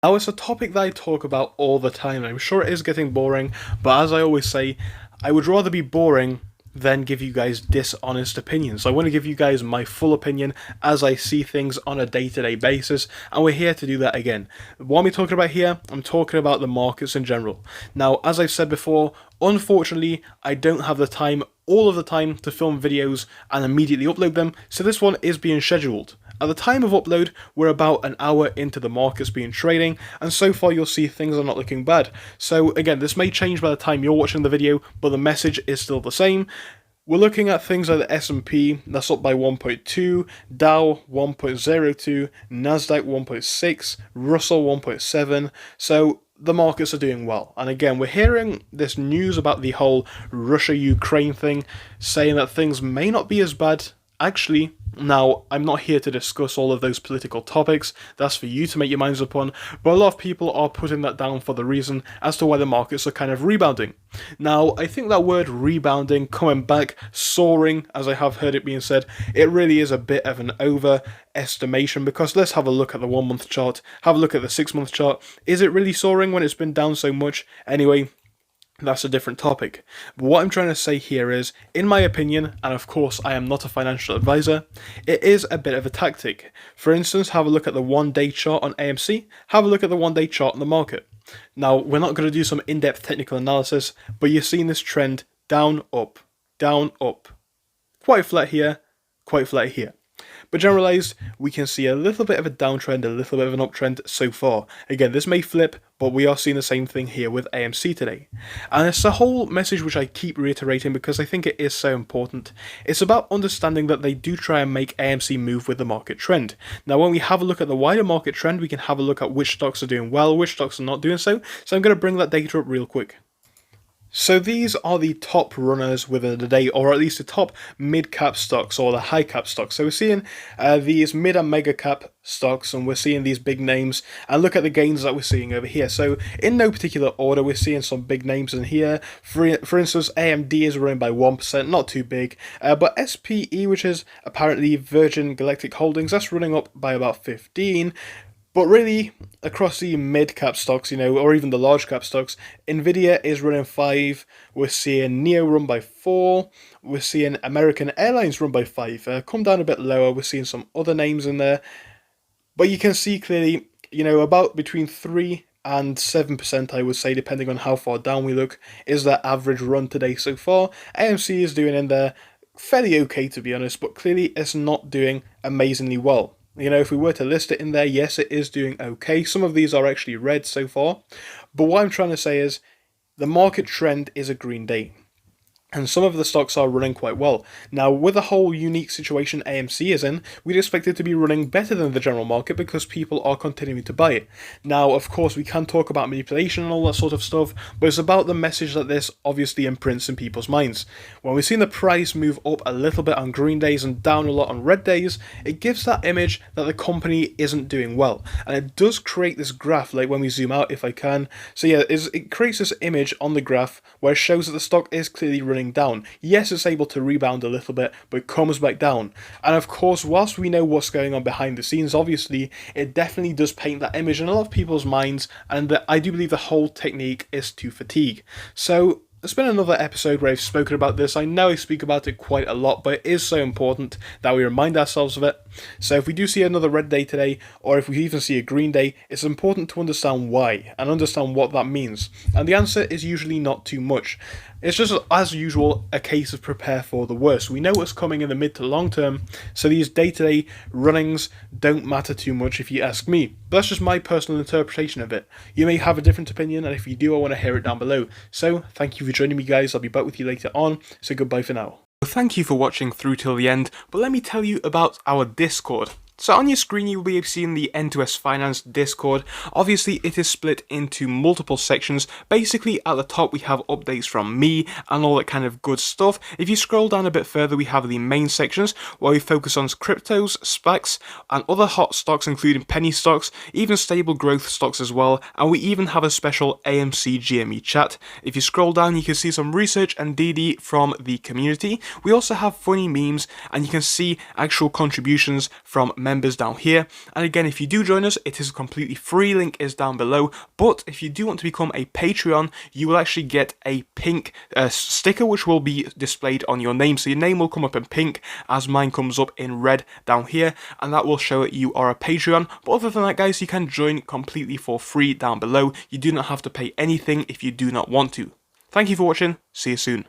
Now, it's a topic that I talk about all the time. I'm sure it is getting boring, but as I always say, I would rather be boring than give you guys dishonest opinions. So I want to give you guys my full opinion as I see things on a day-to-day basis, and we're here to do that again. What am I talking about here? I'm talking about the markets in general. Now, as I've said before, unfortunately, I don't have the time, all of the time, to film videos and immediately upload them, so this one is being scheduled. At the time of upload, we're about an hour into the markets being trading, and so far you'll see things are not looking bad. So again, this may change by the time you're watching the video, but the message is still the same. We're looking at things like the S&P, that's up by 1.2, Dow 1.02, Nasdaq 1.6, Russell 1.7, so the markets are doing well. And again, we're hearing this news about the whole Russia-Ukraine thing, saying that things may not be as bad. Actually, now, I'm not here to discuss all of those political topics, that's for you to make your minds up on, but a lot of people are putting that down for the reason as to why the markets are kind of rebounding. Now, I think that word rebounding, coming back, soaring, as I have heard it being said, it really is a bit of an overestimation, because let's have a look at the 1 month chart, have a look at the 6 month chart. Is it really soaring when it's been down so much? Anyway, that's a different topic. But what I'm trying to say here is, in my opinion, and of course I am not a financial advisor, it is a bit of a tactic. For instance, have a look at the 1 day chart on AMC, have a look at the 1 day chart on the market. Now, we're not going to do some in-depth technical analysis, but you're seeing this trend down, up, down, up. Quite flat here, quite flat here. But generalized, we can see a little bit of a downtrend, a little bit of an uptrend so far. Again, this may flip, but we are seeing the same thing here with AMC today. And it's the whole message which I keep reiterating because I think it is so important. It's about understanding that they do try and make AMC move with the market trend. Now, when we have a look at the wider market trend, we can have a look at which stocks are doing well, which stocks are not doing so. So I'm going to bring that data up real quick. So these are the top runners within the day, or at least the top mid-cap stocks or the high-cap stocks. So we're seeing these mid and mega-cap stocks, and we're seeing these big names, and look at the gains that we're seeing over here. So in no particular order, we're seeing some big names in here. For instance, AMD is running by 1%, not too big, but SPE, which is apparently Virgin Galactic Holdings, that's running up by about 15%. But really, across the mid-cap stocks, or even the large-cap stocks, Nvidia is running 5, we're seeing NEO run by 4, we're seeing American Airlines run by 5, come down a bit lower, we're seeing some other names in there, but you can see clearly, about between 3 and 7%, I would say, depending on how far down we look, is their average run today so far. AMC is doing in there fairly okay, to be honest, but clearly it's not doing amazingly well. If we were to list it in there, yes, it is doing okay. Some of these are actually red so far. But what I'm trying to say is the market trend is a green day. And some of the stocks are running quite well. Now, with the whole unique situation AMC is in, we'd expect it to be running better than the general market because people are continuing to buy it. Now, of course, we can talk about manipulation and all that sort of stuff, but it's about the message that this obviously imprints in people's minds. When we've seen the price move up a little bit on green days and down a lot on red days, it gives that image that the company isn't doing well. And it does create this graph, like when we zoom out if I can. So yeah, it creates this image on the graph where it shows that the stock is clearly running down. Yes, it's able to rebound a little bit, but it comes back down. And of course, whilst we know what's going on behind the scenes, obviously, it definitely does paint that image in a lot of people's minds, and I do believe the whole technique is to fatigue. So there's been another episode where I've spoken about this. I know I speak about it quite a lot, but it is so important that we remind ourselves of it. So if we do see another red day today, or if we even see a green day, it's important to understand why, and understand what that means. And the answer is usually not too much. It's just, as usual, a case of prepare for the worst. We know what's coming in the mid to long term, so these day-to-day runnings don't matter too much if you ask me. But that's just my personal interpretation of it. You may have a different opinion, and if you do, I want to hear it down below. So, thank you for joining me, guys. I'll be back with you later on, so goodbye for now. Thank you for watching through till the end, but let me tell you about our Discord. So on your screen you'll be seeing the N2S Finance Discord. Obviously it is split into multiple sections. Basically at the top we have updates from me and all that kind of good stuff. If you scroll down a bit further we have the main sections where we focus on cryptos, SPACs and other hot stocks including penny stocks, even stable growth stocks as well, and we even have a special AMC GME chat. If you scroll down you can see some research and DD from the community. We also have funny memes and you can see actual contributions from members members down here. And again, if you do join us, it is completely free, link is down below. But if you do want to become a Patreon, you will actually get a pink sticker which will be displayed on your name. So your name will come up in pink as mine comes up in red down here, and that will show that you are a Patreon. But other than that, guys, you can join completely for free down below. You do not have to pay anything if you do not want to. Thank you for watching, see you soon.